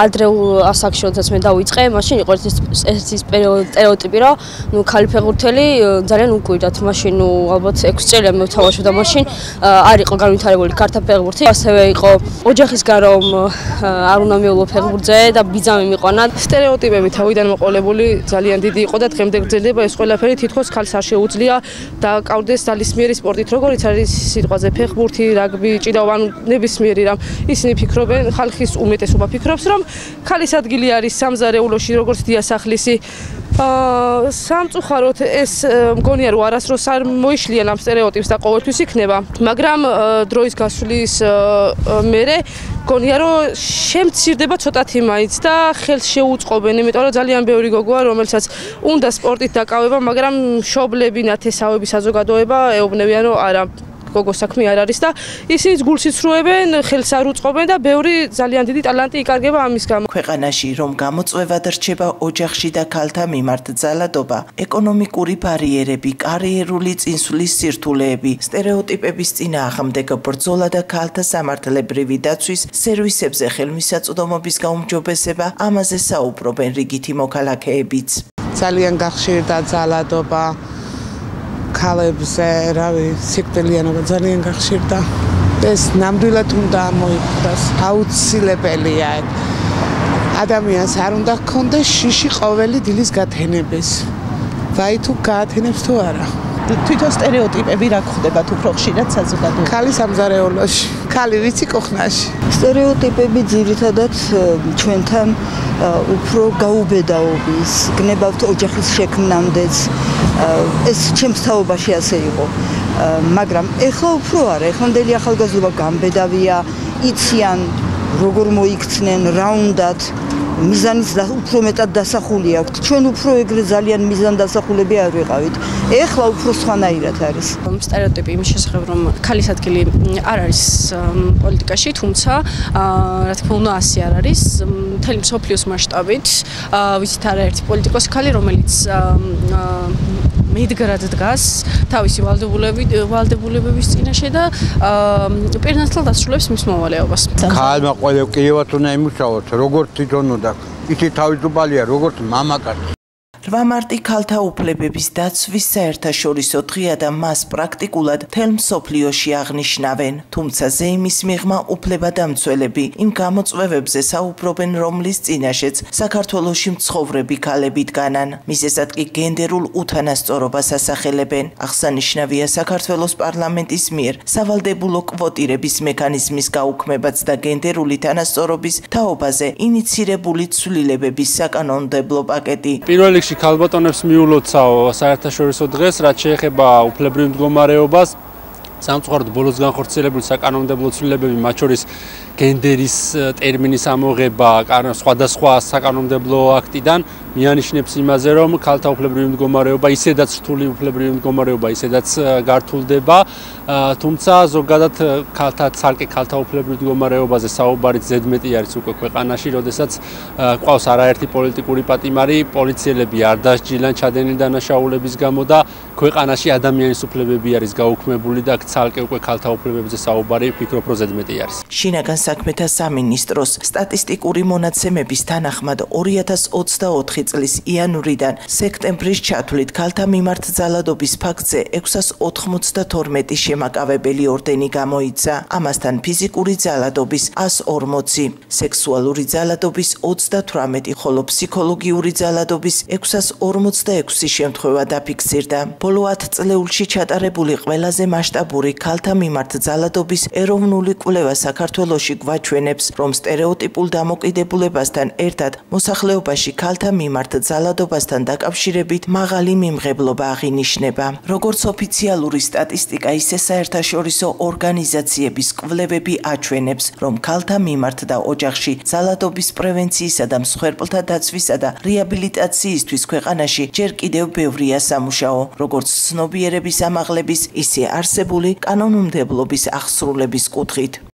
ადრეულ ასაკში როდესაც მე დავიწყე, მაშინ იყო ეს სტერეოტიპი, რომ ქალი ფეხბურთელი ძალიან უკვირდათ. მაშინ ალბათ 6 წელია მე ვთამაშობდა, მაშინ არ იყო განვითარებული ქალთა ფეხბურთი. ასევე იყო ოჯახისგან რომ არ უნდა მეულო ფეხბურთზე და ბიძამი მიყვანა. სტერეოტიპები თავიდან მოყოლებული ძალიან დიდი იყო და დღემდე გრძელდება ეს ყველაფერი. თითქოს ქალს არ შეუძლია დააკავდეს ძალისმიერი სპორტით, როგორიც არის სიტყვაზე ფეხბურთი, რაგბი, ჭიდაობა, ნებისმიერი რამ. ისინი ფიქრობენ, ხალხის უმეტესობა ფიქრობს, რომ ქალის ადგილი არის სამზარეულოში, როგორც დიასახლისი. სამწუხაროდ ეს მგონია რომ არასდროს არ მოიშლიან ამ სტერეოტიპს და ყოველთვის იქნება, მაგრამ დროის გასვლის მერე მგონია რომ შემცირდება ცოტათი მაინც და ხელს შეუწყობენ, იმიტომ რომ ძალიან ბევრი გოგოა, რომელსაც უნდა სპორტით დაკავება, მაგრამ მშობლები, ნათესავები, საზოგადოება ეუბნებიან რომ არა, გოგო საქმე არ არის და ისინიც გულს იცრუებენ, ხელს არ უწყობენ და ბევრი ძალიან დიდი ტალანტი იკარგება ამის გამო. ქვეყანაში რომ გამოწვევად რჩება ოჯახში და ქალთა მიმართ ძალადობა, ეკონომიკური ბარიერები, კარიერული წინსვლის სირთულეები, სტერეოტიპების წინააღმდეგ ბრძოლა და ქალთა სამართლებრივი დაცვის სერვისებზე ხელმისაწვდომობის გაუმჯობესება, ამაზე საუბრობენ რიგითი მოქალაქეებიც. ძალიან გახშირდა ძალადობა ქალებზე, რავი, სიკვდილიანობა ძალიან გახშირდა. ეს ნამდვილად უნდა მოიხდეს, აუცილებელია. ადამიანს არ უნდა ჰქონდეს შიში ყოველი დილის გათენების. ვაი თუ გაათენებს თუ არა. თვითონ სტერეოტიპები რა გხდება უფრო ხშირად საზოგადოებაში? ქალი სამზარეულოში, ქალი ვიცი კუხნაში. სტერეოტიპები ძირითადად ჩვენთან უფრო გაუბედაობის, გნებავთ ოჯახის შექმნამდეც. ეს ჩემს თაობაში ასე იყო. მაგრამ ეხლა უფრო არა, ეხლანდელი ახალგაზრდობა გამბედავია, იციან როგორ მოიქცნენ, რა უნდათ, მიზანიც უფრო მეტად დასახული აქვთ. ჩვენ უფრო ეგრე ძალიან მიზანდასახულები არ ვიყავით. ეხლა უფრო სხვანაირად არის. სტერეოტიპი იმის შესახებ, რომ ქალის ადგილი არ არის პოლიტიკაში, თუმცა რა თქმა უნდა ასე არ არის. მთელი მსოფლიოს მასშტაბით ვიცით არაერთი პოლიტიკოსი ქალი, რომელიც მედგრად დგას თავისი ვალდებულებების წინაშე და პირნათლად ასრულებს მის მოვალეობას. ქალმა ყველა კიევად უნდა იმუშაოს, როგორც თვითონ უნდა. იცი თავისუფალია, როგორც მამაკაცი. 8 მარტი ქალთა უფლებების დაცვის საერთაშორისო დღეა და მას პრაქტიკულად მთელ მსოფლიოში აღნიშნავენ. თუმცა ზეიმის მიღმა უფლებადამცველები იმ გამოწვევებზე საუბრობენ, რომლის წინაშეც საქართველოში მცხოვრები ქალები დგანან. მისესად კი გენდერულ უთანასწორობას ასახელებენ. აღსანიშნავია საქართველოს პარლამენტის მიერ სავალდებულო კვოტირების მექანიზმის გაუქმებაც და გენდერული თანასწორობის თაობაზე ინიცირებული ცვლილებების საკანონმდებლო პაკეტი. პირველ რიგში ქალბატონებს მიულოცავ საერთაშორისო დღეს, რაც შეეხება უფლებრივ მდგომარეობას. სამწუხაროდ ბოლოს განხორციელებული საკანონმდებლო ცვლილებები, მათ შორის გენდერის ტერმინის ამოღება სხვადასხვა საკანონმდებლო აქტიდან მიანიშნებს იმაზე, რომ ქალთა უფლებრივი მდგომარეობა, ისედაც რთული უფლებრივი მდგომარეობა, ისედაც გართულდება. თუმცა ზოგადად ცალკე ქალთა უფლებრივ მდგომარეობაზე საუბარიც ზედმეტი არის უკვე ქვეყანაში, როდესაც ყავს არაერთი პოლიტიკური პატიმარი, პოლიციელები არ დასჯილან ჩადენილი დანაშაულების გამო და ქვეყანაში ადამიანის უფლებები არის გაუქმებული და ცალკე უკვე ქალთა უფლებებზე საუბარი ვფიქრობ, რომ ზედმეტი არის. შინაგან საქმეთა სამინისტროს სტატისტიკური მონაცემების თანახმად 2024 წლის იანვრიდან სექტემბრის ჩათვლით ქალთა მიმართ ძალადობის ფაქტზე 692 შემაკავებელი ორდენი გამოიცა. ამასთან ფიზიკური ძალადობის 140, სექსუალური ძალადობის 38, ხოლო ფსიქოლოგიური ძალადობის 646 შემთხვევა დაფიქსირდა. ბოლო 10 წლეულში ჩატარებული ყველაზე მასშტაბური ქალთა მიმართ ძალადობის ეროვნული კვლევა საქართველოში გვაჩვენებს, რომ სტერეოტიპულ დამოკიდებულებასთან ერთად მოსახლეობაში ქალთა მიმართ ძალადობასთან დაკავშირებით მაღალი მიმღებლობა აღინიშნება. როგორც ოფიციალური სტატისტიკა, ისე საერთაშორისო ორგანიზაციების კვლევები აჩვენებს, რომ ქალთა მიმართ და ოჯახში ძალადობის პრევენციისა და მსხვერპლთა დაცვისა და რეაბილიტაციისთვის ქვეყანაში ჯერ კიდევ ბევრია სამუშაო, როგორც ცნობიერების ამაღლების, ისე არსებული კანონმდებლობის აღსრულების კუთხით.